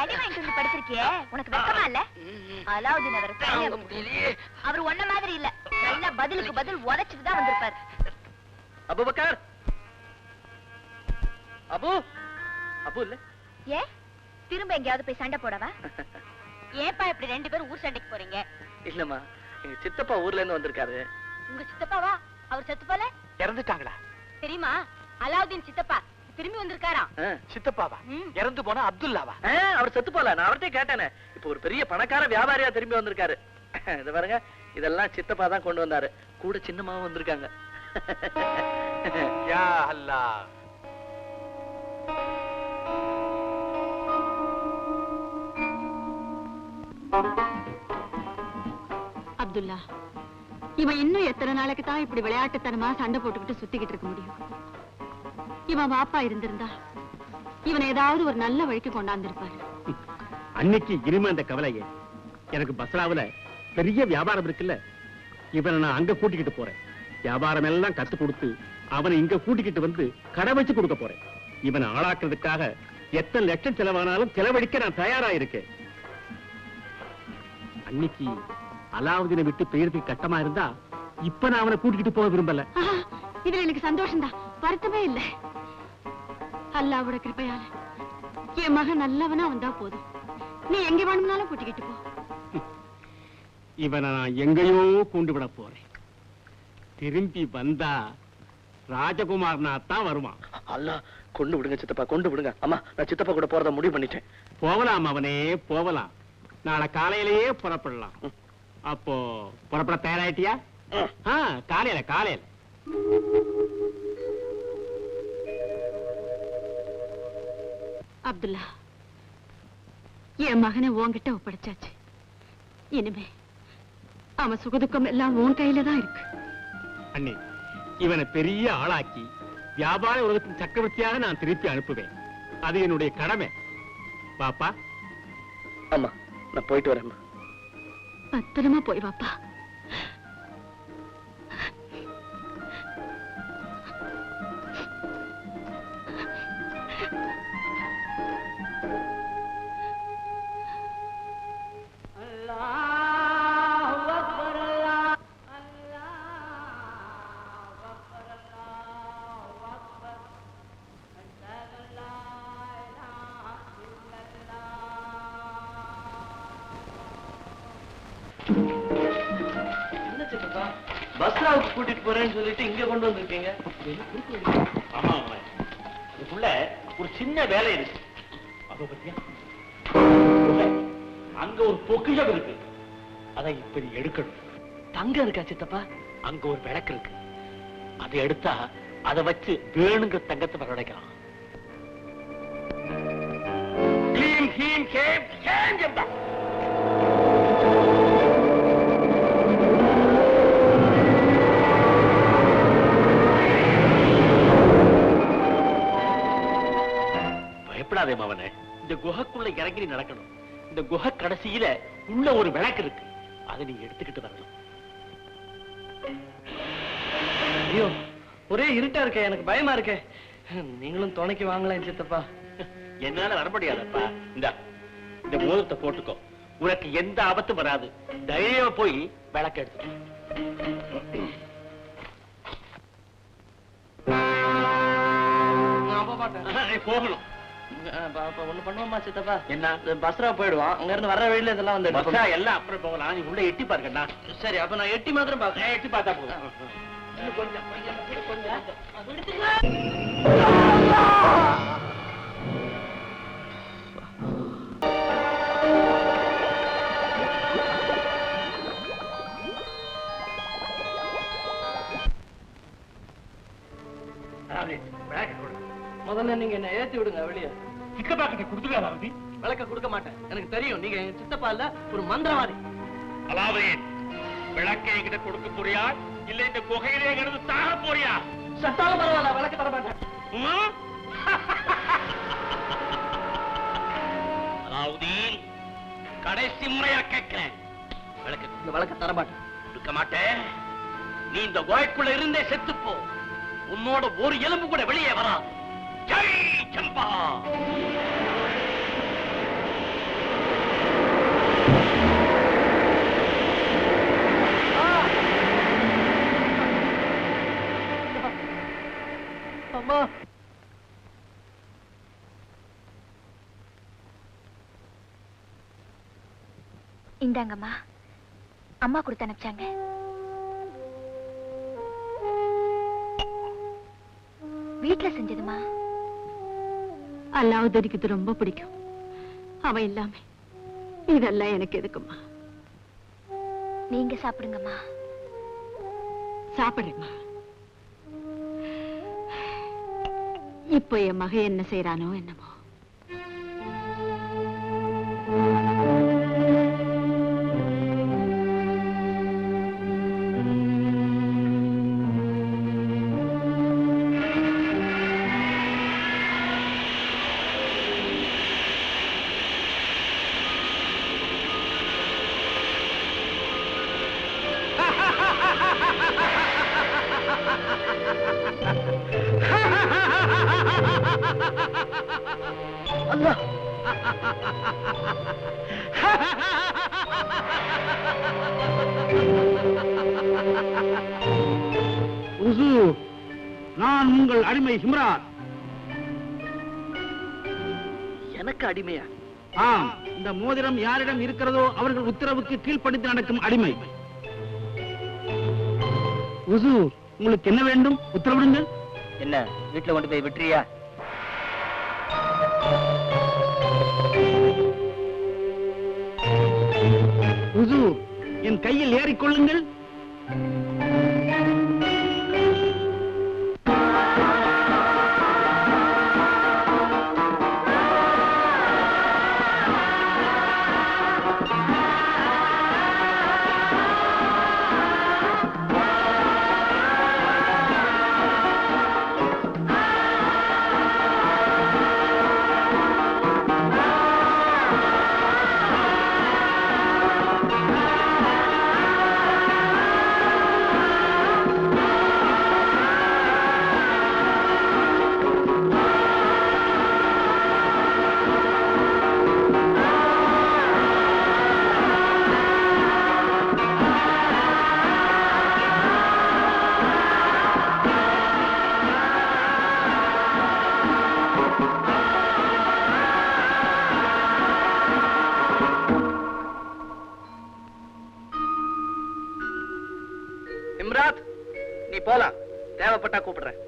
அடி வாங்கிட்டு வந்து படுத்திருக்கியே, உனக்கு வெக்கமா இல்ல? அலாவுதீன் அவர் ஒன்ன மாதிரி இல்ல, நல்ல பதிலுக்கு பதில் உதைச்சிட்டு தான் வந்திருப்பாரு. அபூபக்கர், அபு அபு இல்ல, ஏ திரும்ப எங்கயாவது போய் சண்டை போடவா? ஏப்பா இப்படி ரெண்டு பேரும் ஊர் சண்டைக்கு போறீங்க? இல்லம்மா, எங்க சித்தப்பா ஊர்ல இருந்து வந்திருக்காரு. உங்க சித்தப்பாவா? அவர் செத்து போல இறந்துட்டாங்களா? தெரியுமா? அலாவுதீன் சித்தப்பா திரும்பி வந்திருக்காராம். சித்தப்பாவா? இறந்து போனா அப்துல்லாவா? அவர் செத்து போல, நான் அவர்கிட்ட கேட்டேனே. இப்ப ஒரு பெரிய பணக்கார வியாபாரியா திரும்பி வந்திருக்காரு. இது பாருங்க, இதெல்லாம் சித்தப்பா தான் கொண்டு வந்தாரு. கூட சின்னமாவும் வந்திருக்காங்க. யா அல்லாஹ். அப்துல்லா, இவன் இன்னும் எத்தனை நாளைக்கு தான் இப்படி விளையாட்டுத்தனமா சண்டை போட்டுக்கிட்டு சுத்திக்கிட்டு இருக்க முடியும்? இவன் பாப்பா இருந்திருந்தா இவன் ஏதாவது ஒரு நல்ல வழிக்கு கொண்டாந்திருப்பாரு. அன்னைக்கு இனிமே அந்த கவலையே. எனக்கு பஸ்ராவுல பெரிய வியாபாரம் இருக்குல்ல, இவனை நான் அங்க கூட்டிக்கிட்டு போறேன். வியாபாரம் எல்லாம் கத்து கொடுத்து அவனை இங்க கூட்டிக்கிட்டு வந்து கடை வச்சு கொடுக்க போறேன். இவனை ஆளாக்குறதுக்காக எத்தனை லட்சம் செலவானாலும் செலவழிக்க நான் தயாரா இருக்கேன். அன்னைக்கு அலாவுதீனை விட்டு பெயருக்கு கட்டமா இருந்தா இப்ப நான் அவனை கூட்டிக்கிட்டு போக விரும்பல. இதுல எனக்கு சந்தோஷம் தான், வருத்தமே இல்லை. அல்லாவோட கிருபையால என் மகன் நல்லவனா வந்தா போதும். நீ எங்க வேணும்னாலும் கூட்டிக்கிட்டு போ. இவனை நான் எங்கேயோ கொண்டு விட போறேன். திரும்பி வந்தா ராஜகுமார்னா தான் வருவான். அல்லா, கொண்டு விடுங்க சித்தப்பா, கொண்டு விடுங்க. அம்மா, நான் சித்தப்பா கூட போறத முடிவு பண்ணிட்டேன். போகலாம், அவனே போகலாம். நாளை காலையிலேயே புறப்படலாம். அப்போ புறப்பட தயாராயிட்டியா? காலையில காலையில. அப்துல்லா, என் மகனை உன்கிட்ட ஒப்படைச்சாச்சு. இனிமே அவன் சுகதுக்கம் எல்லாம் உன் கையில தான் இருக்கு. அண்ணி, இவனை பெரிய ஆளாக்கி வியாபார உலகத்தின் சக்கரவர்த்தியாக நான் திருப்பி அனுப்புவேன். அது என்னுடைய கடமை. பாப்பா. அம்மா, நான் போயிட்டு வரேன். பத்திரமா போய் வாப்பா. பஸ்ராவுக்கு கூட்டிட்டு போறேன்னு சொல்லிட்டு இங்க கொண்டு வந்திருக்கீங்க. அதுக்குள்ள ஒரு சின்ன வேலை இருக்கு. அதோ பத்தியா, அங்க ஒரு பொக்கிஷம் இருக்கு. அதை இப்படி எடுக்கணும். தங்கம் இருக்கா சித்தப்பா? அங்க ஒரு விளக்கு இருக்கு. அதை எடுத்தா அதை வச்சு வேணுங்கிற தங்கத்தை வரவழைக்கலாம். பயப்படாதே மவனே, இந்த குகைக்குள்ள இறங்கி நடக்கணும். இந்த குகை கடைசியில உள்ள ஒரு விளக்கு இருக்கு. அதை நீ எடுத்துக்கிட்டு வரணும். ஐயோ, ஒரே இருட்டா இருக்க, எனக்கு பயமா இருக்க. நீங்களும் துணைக்கு வாங்கலாம் சித்தப்பா. என்னால வர முடியாதப்பா. இந்த மோதிரத்தை போட்டுக்கோ, உனக்கு எந்த ஆபத்தும் வராது. தைரியமா போய் விளக்கு எடுத்து போகணும். ஒண்ணு பண்ணுவோமா சித்தப்பா? என்ன? பஸ்ரா போயிடுவான். அங்க இருந்து வர வழியில இதெல்லாம் வந்து எல்லாம் அப்புறம் போகலாம். நீ உள்ள எட்டி பாருங்கண்ணா. சரி, அப்ப நான் எட்டி மாத்திரம் பாக்குறேன். எட்டி பார்த்தா போதும். முதல்ல நீங்க என்ன ஏத்தி விடுங்க வெளியே. சித்தப்பா கிட்ட கொடுத்துருக்காரு. விளக்க கொடுக்க மாட்டேன், எனக்கு தெரியும். நீங்க எங்க சித்தப்பா இல்ல, ஒரு மந்திரவாதி. அலாவுதீன், விளக்கை என்கிட்ட கொடுக்க போறியா இல்ல இந்த குகையிலே கிடந்து சாக போறியா? சத்தாலும் பரவாயில்ல, விளக்க தர மாட்டேன். அலாவுதீன், கடைசி முறையா கேட்கிறேன். விளக்க தர மாட்டேன். கொடுக்க மாட்டேன். நீ இந்த குகைக்குள்ள இருந்தே செத்துப்போ. உன்னோட ஒரு எலும்பு கூட வெளியே வராது. ஜெய் சம்பா. அம்மா. இந்தாங்கம்மா, அம்மா கொடுத்து அனுப்பிச்சாங்க. வீட்டுல செஞ்சதுமா. அல்லாவுதனுக்கு இது ரொம்ப பிடிக்கும். அவன் இல்லாம இதெல்லாம் எனக்கு எதுக்குமா? நீங்க சாப்பிடுங்கம்மா. சாப்பிடுறேம்மா. இப்போ என் மகன் என்ன செய்யறானோ என்னமோ. ஹுசூர், நான் உங்கள் அடிமை ஹிம்ராத். எனக்கு அடிமையா? ஆம், இந்த மோதிரம் யாரிடம் இருக்கிறதோ அவர்கள் உத்தரவுக்கு கீழ்ப்படித்து நடக்கும் அடிமை. ஹுசூர், உங்களுக்கு என்ன வேண்டும்? உத்தரவிடுங்கள். என்ன வீட்டுல கொண்டு போய் விட்டுறியா? ஹுசூர், என் கையில் ஏறிக்கொள்ளுங்கள். இம்ராத், நீ போலாம். தேவைப்பட்டா கூப்பிடுறேன்.